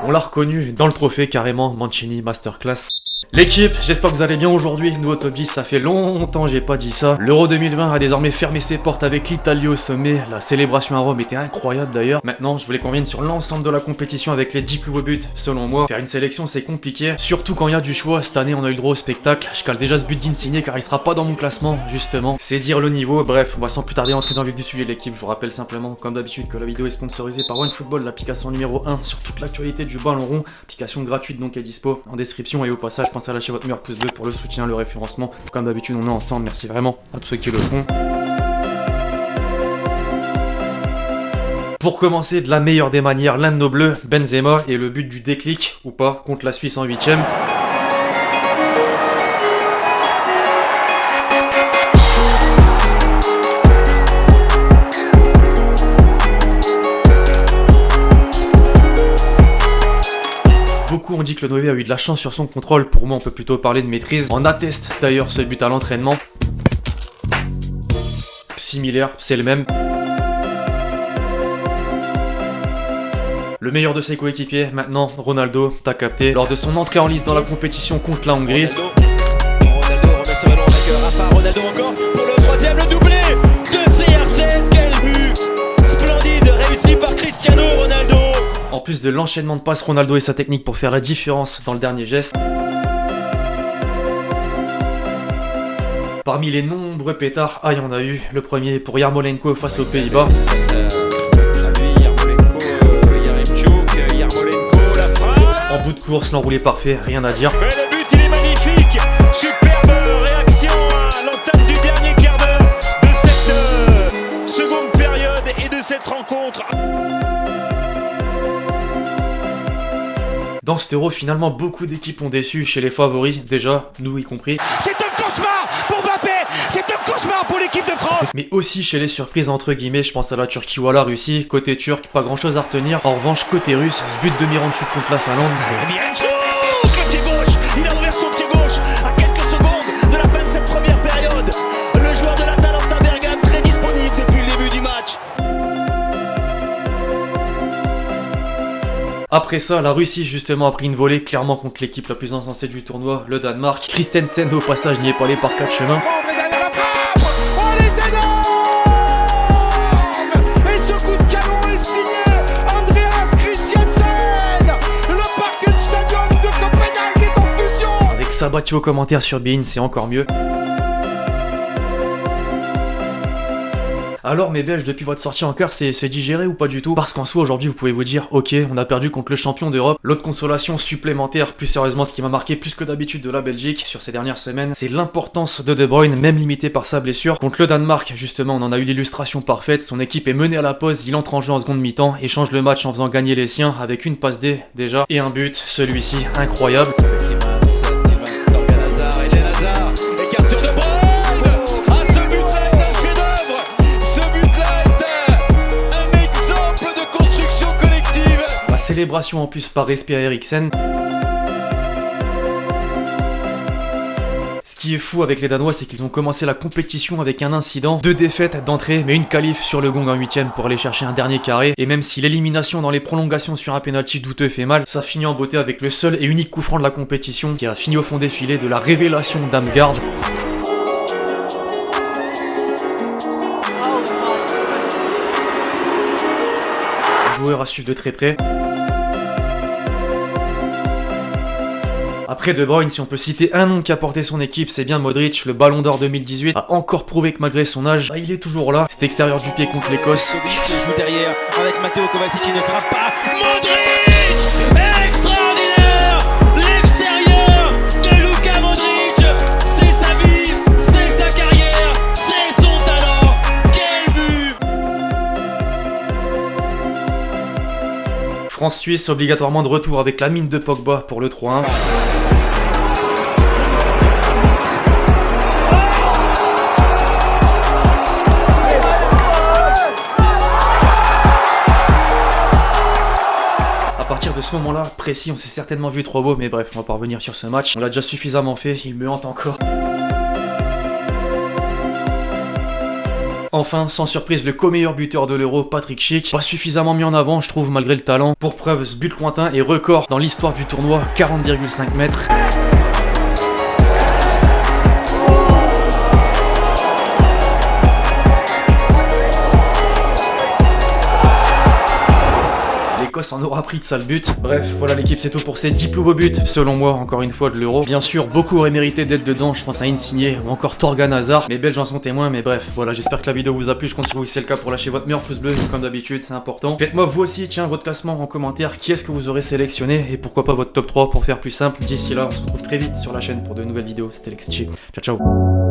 On l'a reconnu dans le trophée carrément, Mancini Masterclass. L'équipe, j'espère que vous allez bien aujourd'hui, nouveau top 10, ça fait longtemps j'ai pas dit ça. L'Euro 2020 a désormais fermé ses portes avec l'Italie au sommet, la célébration à Rome était incroyable d'ailleurs. Maintenant, je voulais qu'on vienne sur l'ensemble de la compétition avec les 10 plus beaux buts, selon moi. Faire une sélection c'est compliqué, surtout quand il y a du choix. Cette année on a eu le droit au spectacle, je cale déjà ce but d'Insigne car il sera pas dans mon classement, justement. C'est dire le niveau, bref, on va sans plus tarder entrer dans le vif du sujet de l'équipe. Je vous rappelle simplement, comme d'habitude, que la vidéo est sponsorisée par OneFootball, l'application numéro 1 sur toute l'actualité du ballon rond. Application gratuite donc est dispo en description et au passage, pensez à lâcher votre meilleur pouce bleu pour le soutien, le référencement. Comme d'habitude, on est ensemble. Merci vraiment à tous ceux qui le font. Pour commencer de la meilleure des manières, l'un de nos bleus, Benzema, et le but du déclic, ou pas, contre la Suisse en 8ème. Beaucoup ont dit que le Nové a eu de la chance sur son contrôle, pour moi on peut plutôt parler de maîtrise. On atteste d'ailleurs ce but à l'entraînement. Similaire, c'est le même. Le meilleur de ses coéquipiers, maintenant Ronaldo, t'as capté. Lors de son entrée en lice dans la compétition contre la Hongrie. Ronaldo remet ce ballon en vainqueur, Rafa, Ronaldo encore pour le troisième, le doublé de CR7, quel but splendide, réussi par Cristiano Ronaldo. En plus de l'enchaînement de passes, Ronaldo et sa technique pour faire la différence dans le dernier geste. Parmi les nombreux pétards, il y en a eu. Le premier pour Yarmolenko face aux Pays-Bas. En bout de course, l'enroulé parfait, rien à dire. Mais le but il est magnifique. Superbe réaction à l'entame du dernier quart d'heure de cette seconde période et de cette rencontre. Dans cet Euro, finalement, beaucoup d'équipes ont déçu chez les favoris, déjà, nous y compris. C'est un cauchemar pour Mbappé. C'est un cauchemar pour l'équipe de France. Mais aussi chez les surprises entre guillemets, je pense à la Turquie ou à la Russie. Côté turc, pas grand chose à retenir. En revanche, côté russe, ce but de Miranchuk contre la Finlande. Miranchuk, le pied gauche. Il a ouvert son pied gauche à quelques secondes de la fin de cette première période. Le joueur de l'Atalanta Bergame très disponible depuis le début du match. Après ça, la Russie justement a pris une volée clairement contre l'équipe la plus encensée du tournoi, le Danemark. Christensen au passage n'y est pas allé par 4 chemins. Et ce coup de canon est signé Andreas Christensen. Le Parken Stadium de Copenhague est en fusion. Avec Sabati au commentaire sur Bein, c'est encore mieux. Alors mes Belges, depuis votre sortie en quart, c'est digéré ou pas du tout? Parce qu'en soi aujourd'hui vous pouvez vous dire, ok, on a perdu contre le champion d'Europe. L'autre consolation supplémentaire, plus sérieusement ce qui m'a marqué plus que d'habitude de la Belgique sur ces dernières semaines, c'est l'importance de De Bruyne, même limité par sa blessure. Contre le Danemark, justement, on en a eu l'illustration parfaite, son équipe est menée à la pause, il entre en jeu en seconde mi-temps et change le match en faisant gagner les siens avec une passe D déjà et un but, celui-ci incroyable. Célébration en plus par respect à Eriksen. Ce qui est fou avec les Danois, c'est qu'ils ont commencé la compétition avec un incident, 2 défaites d'entrée, mais une qualif sur le gong en 8ème pour aller chercher un dernier carré. Et même si l'élimination dans les prolongations sur un penalty douteux fait mal, ça finit en beauté avec le seul et unique coup franc de la compétition qui a fini au fond des filets de la révélation d'Amsgaard. Joueur à suivre de très près. Après De Bruyne, si on peut citer un nom qui a porté son équipe, c'est bien Modric. Le Ballon d'Or 2018 a encore prouvé que malgré son âge, il est toujours là. Cet extérieur du pied contre l'Écosse. Qui joue derrière avec Matteo Kovacic, il ne frappe pas. Modric, extraordinaire, l'extérieur de Luka Modric. C'est sa vie, c'est sa carrière, c'est son talent. Quel but! France-Suisse obligatoirement de retour avec la mine de Pogba pour le 3-1. À partir de ce moment-là, précis, on s'est certainement vu trop beau, mais bref, on va pas revenir sur ce match. On l'a déjà suffisamment fait, il me hante encore. Enfin, sans surprise, le co-meilleur buteur de l'Euro, Patrick Schick, pas suffisamment mis en avant, je trouve, malgré le talent. Pour preuve, ce but lointain est record dans l'histoire du tournoi, 40,5 mètres. L'Écosse en aura pris de sales buts. Bref, voilà l'équipe, c'est tout pour ces 10 plus beaux buts, selon moi, encore une fois, de l'Euro. Bien sûr, beaucoup auraient mérité d'être dedans, je pense à Insigne ou encore Torgan Hazard. Les Belges en sont témoins, mais bref, voilà, j'espère que la vidéo vous a plu. Je compte sur vous si c'est le cas pour lâcher votre meilleur pouce bleu, comme d'habitude, c'est important. Faites-moi vous aussi, tiens, votre classement en commentaire, qui est-ce que vous aurez sélectionné, et pourquoi pas votre top 3 pour faire plus simple. D'ici là, on se retrouve très vite sur la chaîne pour de nouvelles vidéos. C'était Lexchi. Ciao, ciao.